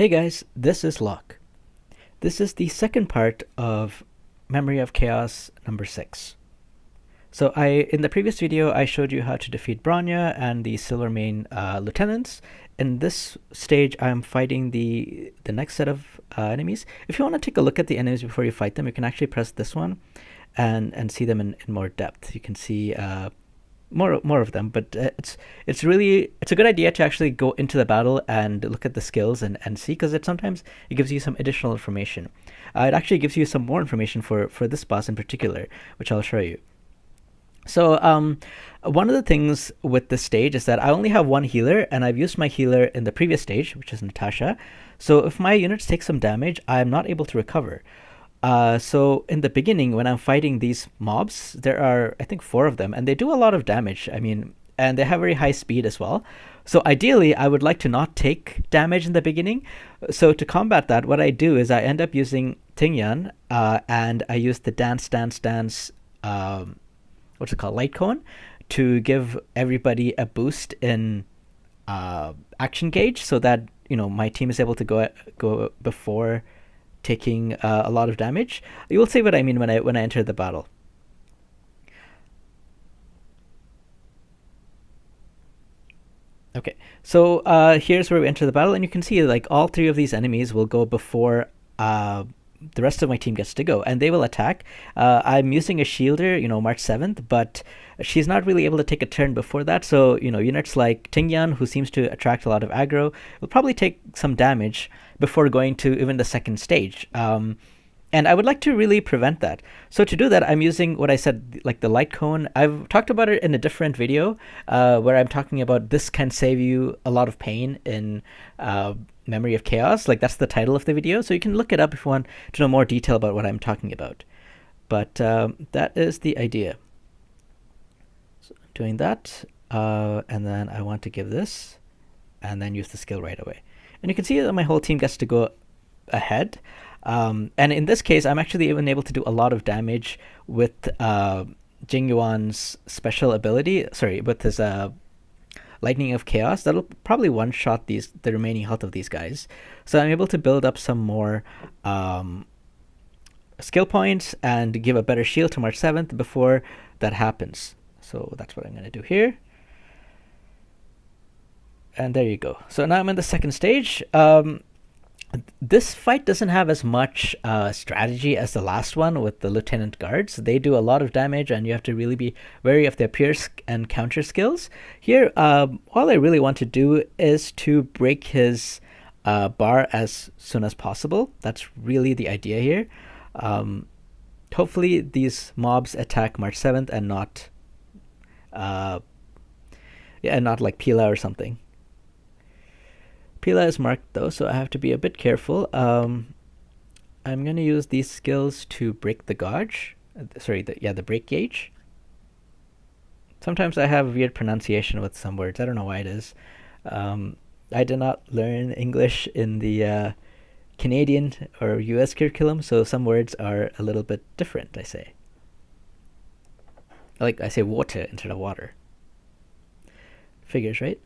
Hey guys, this is Locke. This is the second part of Memory of Chaos number 6. So in the previous video I showed you how to defeat Bronya and the Silvermane lieutenants. In this stage I'm fighting the next set of enemies. If you want to take a look at the enemies before you fight them, you can actually press this one and see them in more depth. You can see more of them, but it's a good idea to actually go into the battle and look at the skills and see, because sometimes it gives you some additional information. It actually gives you some more information for this boss in particular, which I'll show you. So one of the things with this stage is that I only have one healer, and I've used my healer in the previous stage, which is Natasha. So if my units take some damage, I'm not able to recover. So in the beginning, when I'm fighting these mobs, there are, I think, 4 of them, and they do a lot of damage. I mean, and they have very high speed as well. So ideally, I would like to not take damage in the beginning. So to combat that, what I do is I end up using Tingyan, and I use the dance, what's it called, light cone, to give everybody a boost in action gauge, so that my team is able to go before taking a lot of damage. You will see what I mean when I enter the battle. Okay, so here's where we enter the battle, and you can see like all 3 of these enemies will go before the rest of my team gets to go, and they will attack. I'm using a shielder, March 7th, but she's not really able to take a turn before that. So, units like Tingyan, who seems to attract a lot of aggro, will probably take some damage before going to even the second stage. And I would like to really prevent that. So to do that, I'm using what I said, like the light cone. I've talked about it in a different video where I'm talking about this can save you a lot of pain in Memory of Chaos. Like, that's the title of the video. So you can look it up if you want to know more detail about what I'm talking about. But that is the idea. So doing that, and then I want to give this, and then use the skill right away. And you can see that my whole team gets to go ahead. And in this case, I'm actually even able to do a lot of damage with Jing Yuan's special ability. Sorry, with his Lightning of Chaos. That'll probably one-shot the remaining health of these guys. So I'm able to build up some more skill points and give a better shield to March 7th before that happens. So that's what I'm going to do here. And there you go. So now I'm in the second stage. This fight doesn't have as much strategy as the last one with the Lieutenant Guards. They do a lot of damage, and you have to really be wary of their pierce and counter skills. Here, all I really want to do is to break his bar as soon as possible. That's really the idea here. Hopefully these mobs attack March 7th and not like Pila or something. Pila is marked though, so I have to be a bit careful. I'm going to use these skills to break the gauge. The break gauge. Sometimes I have weird pronunciation with some words. I don't know why it is. I did not learn English in the Canadian or US curriculum, so some words are a little bit different, I say. Like, I say water instead of water. Figures, right?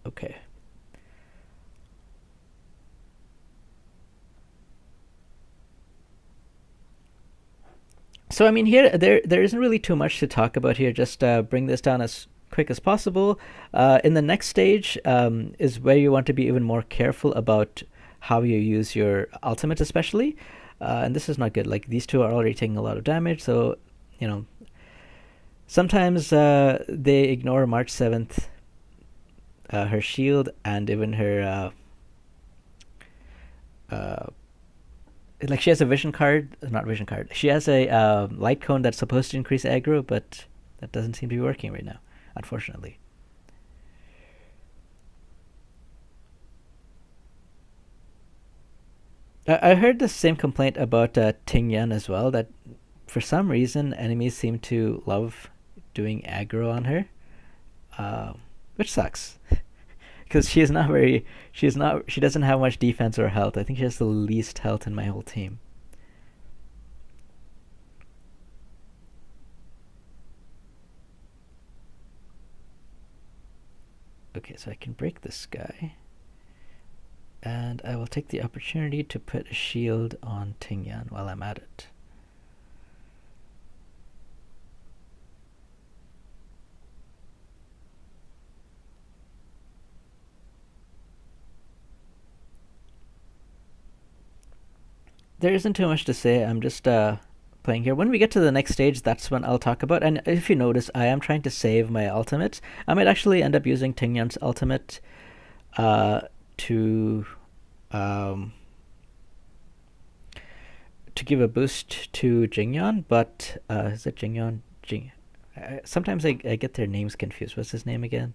Okay. So I mean, here there isn't really too much to talk about here. Just bring this down as quick as possible. In the next stage is where you want to be even more careful about how you use your ultimate, especially. And this is not good. Like, these 2 are already taking a lot of damage, so sometimes they ignore March 7th. Her shield and even her like, she has a vision card, not vision card. She has a light cone that's supposed to increase aggro, but that doesn't seem to be working right now, unfortunately. I heard the same complaint about Tingyan as well, that for some reason enemies seem to love doing aggro on her, which sucks. Because she doesn't have much defense or health. I think she has the least health in my whole team. Okay, so I can break this guy. And I will take the opportunity to put a shield on Tingyan while I'm at it. There isn't too much to say. I'm just playing here. When we get to the next stage, that's when I'll talk about. And if you notice, I am trying to save my ultimate. I might actually end up using Tingyan's ultimate to give a boost to Jingyan, but is it Jingyan? Sometimes I get their names confused. What's his name again?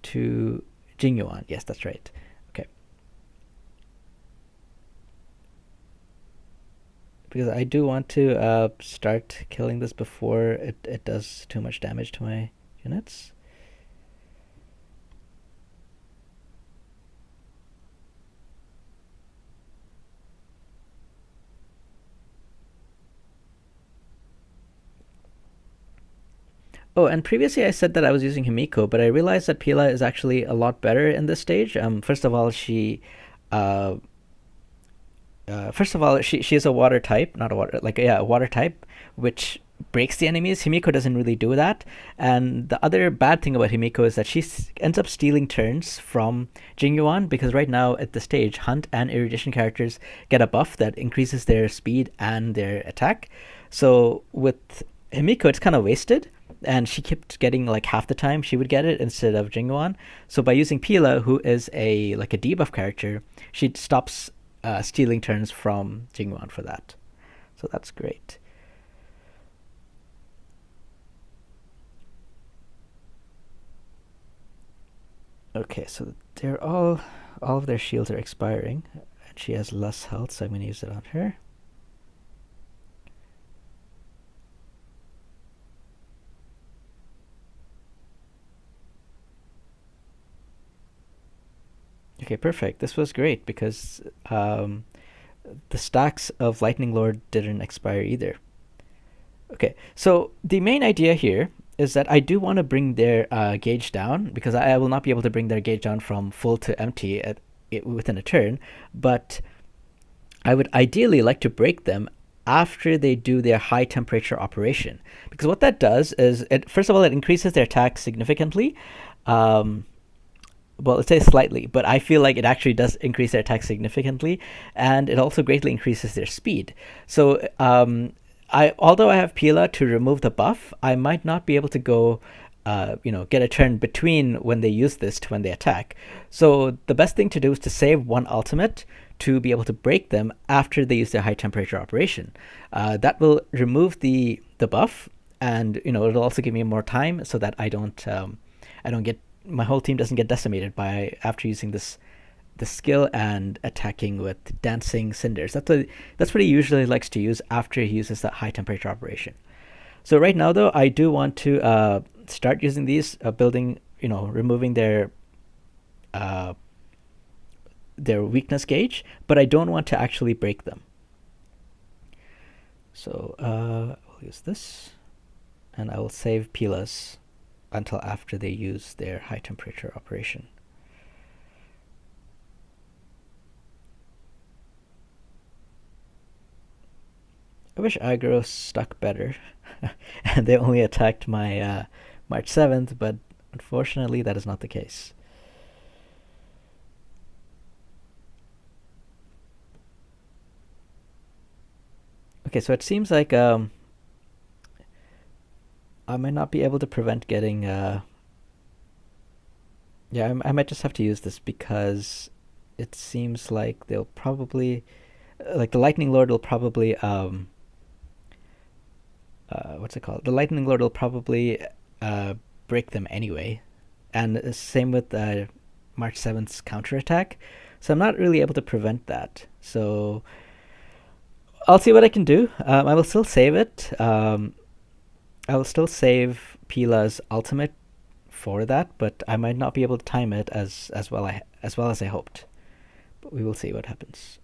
To Jingyuan. Yes, that's right. Okay. Because I do want to start killing this before it does too much damage to my units. Oh, and previously I said that I was using Himiko, but I realized that Pila is actually a lot better in this stage. First of all, uh, she is a water type, not a water like yeah, a water type, which breaks the enemies. Himiko doesn't really do that. And the other bad thing about Himiko is that she ends up stealing turns from Jingyuan because right now at the stage, Hunt and Erudition characters get a buff that increases their speed and their attack. So with Himiko, it's kind of wasted. And she kept getting like half the time she would get it instead of Jingyuan. So by using Pila, who is a debuff character, she stops stealing turns from Jingyuan for that. So that's great. Okay, so they're all of their shields are expiring, and she has less health, so I'm going to use it on her. Okay, perfect. This was great because the stacks of Lightning Lord didn't expire either. Okay, so the main idea here is that I do want to bring their gauge down because I will not be able to bring their gauge down from full to empty within a turn, but I would ideally like to break them after they do their high temperature operation, because what that does is first of all it increases their attack significantly. Well, let's say slightly, but I feel like it actually does increase their attack significantly, and it also greatly increases their speed. So although I have Pila to remove the buff, I might not be able to go, get a turn between when they use this to when they attack. So the best thing to do is to save one ultimate to be able to break them after they use their high temperature operation. That will remove the buff, and it'll also give me more time so that I don't get my whole team doesn't get decimated by after using the skill and attacking with dancing cinders. That's what he usually likes to use after he uses that high temperature operation. So right now though, I do want to start using these, building, removing their weakness gauge, but I don't want to actually break them. So I'll use this, and I will save Pila's until after they use their high temperature operation. I wish aggro stuck better and they only attacked my March 7th, but unfortunately that is not the case. Okay, so it seems like I might not be able to prevent getting I might just have to use this because it seems like they'll probably the Lightning Lord will probably what's it called? The Lightning Lord will probably break them anyway, and same with March 7th's counterattack. So I'm not really able to prevent that. So I'll see what I can do. I will still save it. I will still save Pila's ultimate for that, but I might not be able to time it as well as I hoped. But we will see what happens.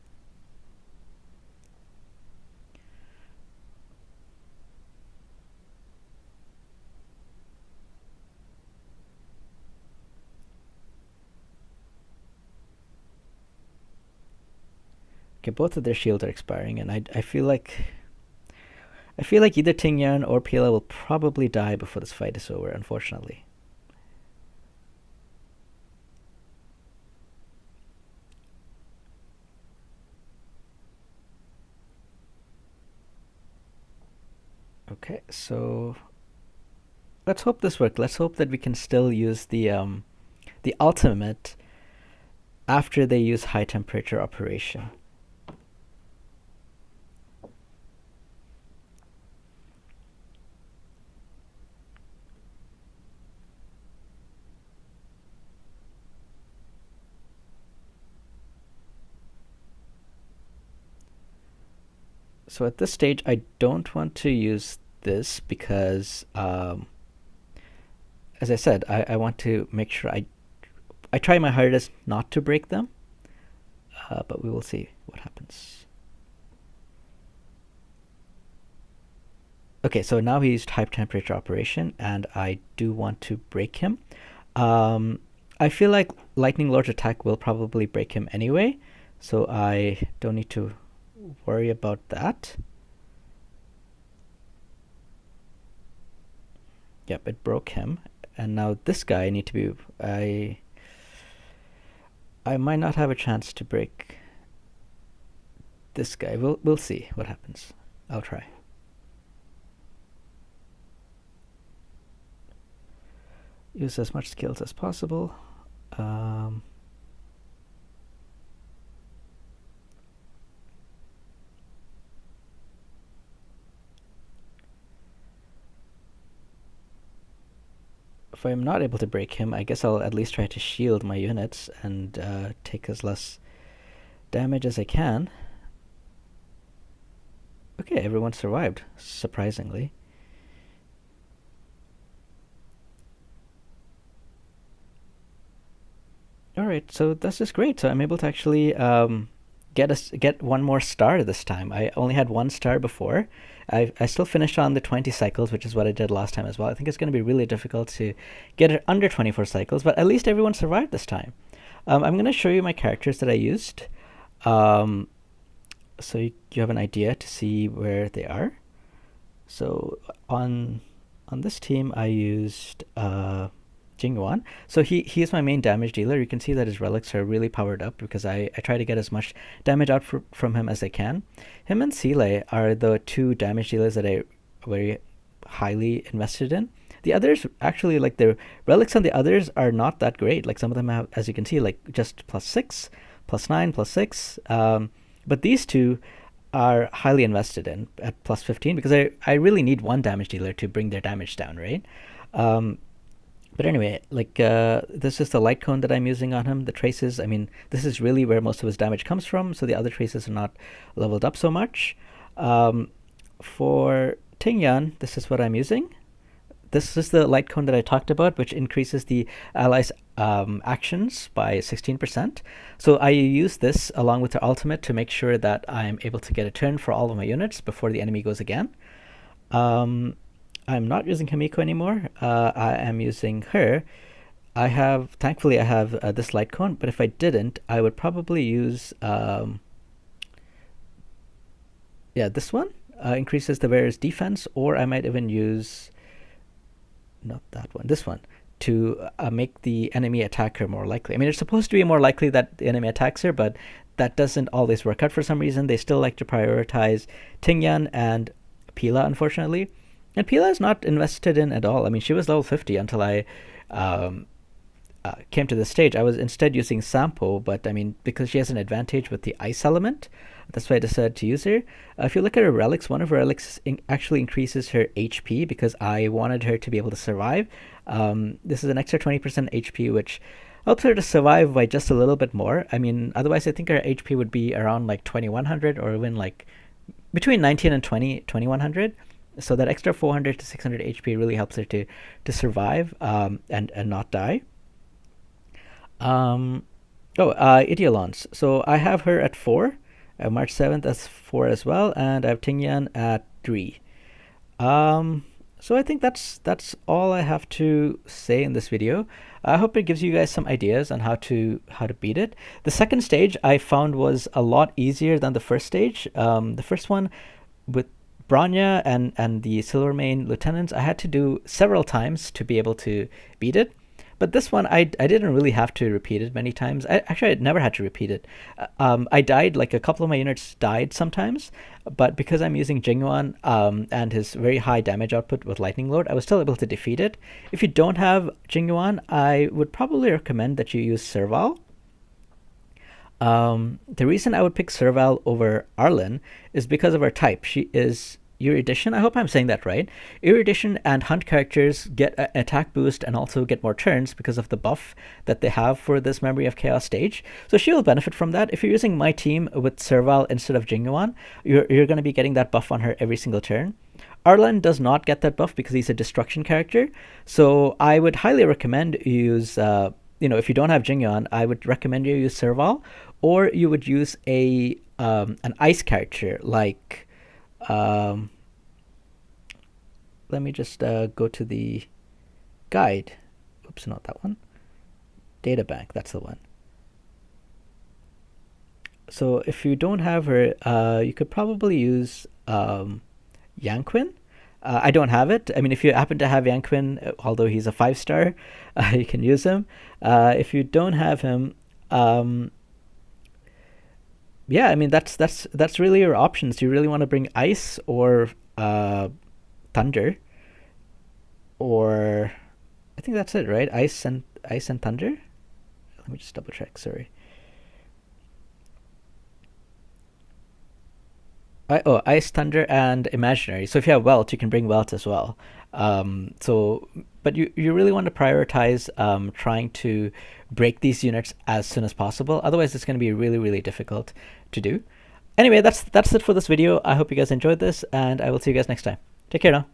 Okay, both of their shields are expiring, and I feel like either Tingyan or Pila will probably die before this fight is over, unfortunately. Okay, so let's hope this worked. Let's hope that we can still use the ultimate after they use high temperature operation. So at this stage, I don't want to use this because, as I said, I want to make sure I try my hardest not to break them, but we will see what happens. Okay, so now he used high temperature operation, and I do want to break him. I feel like Lightning Lord's attack will probably break him anyway, so I don't need to worry about that. Yep, it broke him, and now this guy I need to be. I might not have a chance to break this guy. We'll see what happens. I'll try. Use as much skills as possible. If I'm not able to break him, I guess I'll at least try to shield my units and take as less damage as I can. Okay, everyone survived, surprisingly. Alright, so that's just great. So I'm able to actually get one more star this time. I only had 1 star before. I still finished on the 20 cycles, which is what I did last time as well. I think it's going to be really difficult to get it under 24 cycles, but at least everyone survived this time. I'm going to show you my characters that I used, so you have an idea to see where they are. So on this team, I used Jingyuan. So he is my main damage dealer. You can see that his relics are really powered up because I try to get as much damage out from him as I can. Him and Seele are the 2 damage dealers that I very highly invested in. The others actually, like, the relics on the others are not that great. Like, some of them have, as you can see, like just +6, +9, +6. But these 2 are highly invested in at +15 because I really need 1 damage dealer to bring their damage down, right? But anyway, like, this is the light cone that I'm using on him. The traces, I mean, this is really where most of his damage comes from, so the other traces are not leveled up so much. For Tingyan, this is what I'm using. This is the light cone that I talked about, which increases the allies' actions by 16%. So I use this along with the ultimate to make sure that I'm able to get a turn for all of my units before the enemy goes again. I'm not using Himiko anymore. I am using her. Thankfully I have this light cone, but if I didn't, I would probably use, this one. Increases the wearer's defense, or I might even use, not that one, this one, to make the enemy attacker more likely. I mean, it's supposed to be more likely that the enemy attacks her, but that doesn't always work out for some reason. They still like to prioritize Tingyan and Pila, unfortunately. And Pila is not invested in at all. I mean, she was level 50 until I came to this stage. I was instead using Sampo, but I mean, because she has an advantage with the ice element, that's why I decided to use her. If you look at her relics, one of her relics actually increases her HP because I wanted her to be able to survive. This is an extra 20% HP, which helps her to survive by just a little bit more. I mean, otherwise I think her HP would be around like 2100 or even like between 19 and 2100. So that extra 400 to 600 HP really helps her to survive and not die. Ideolons. So I have her at 4. March 7th as 4 as well, and I have Tingyan at 3. So I think that's all I have to say in this video. I hope it gives you guys some ideas on how to beat it. The second stage I found was a lot easier than the first stage. The first one with Bronya and the Silvermane lieutenants, I had to do several times to be able to beat it. But this one, I didn't really have to repeat it many times. I never had to repeat it. I died, like a couple of my units died sometimes, but because I'm using Jingyuan and his very high damage output with Lightning Lord, I was still able to defeat it. If you don't have Jingyuan, I would probably recommend that you use Serval. The reason I would pick Serval over Arlen is because of her type. She is Erudition. I hope I'm saying that right. Erudition and Hunt characters get an attack boost and also get more turns because of the buff that they have for this Memory of Chaos stage. So she will benefit from that. If you're using my team with Serval instead of Jingyuan, you're going to be getting that buff on her every single turn. Arlen does not get that buff because he's a destruction character. So I would highly recommend you use, if you don't have Jingyuan, I would recommend you use Serval, or you would use an ice character like. Let me just go to the guide. Oops, not that one. Data bank, that's the one. So if you don't have her, you could probably use Yanquin. I don't have it. I mean, if you happen to have Yanquin, although he's a 5-star, you can use him. If you don't have him, yeah, I mean that's really your options. Do you really want to bring ice or thunder? Or I think that's it, right? Ice and thunder. Let me just double check. Sorry. Ice, thunder, and imaginary. So if you have Welt, you can bring Welt as well. But you really want to prioritize trying to break these units as soon as possible. Otherwise, it's going to be really, really difficult to do. Anyway, that's it for this video. I hope you guys enjoyed this, and I will see you guys next time. Take care now.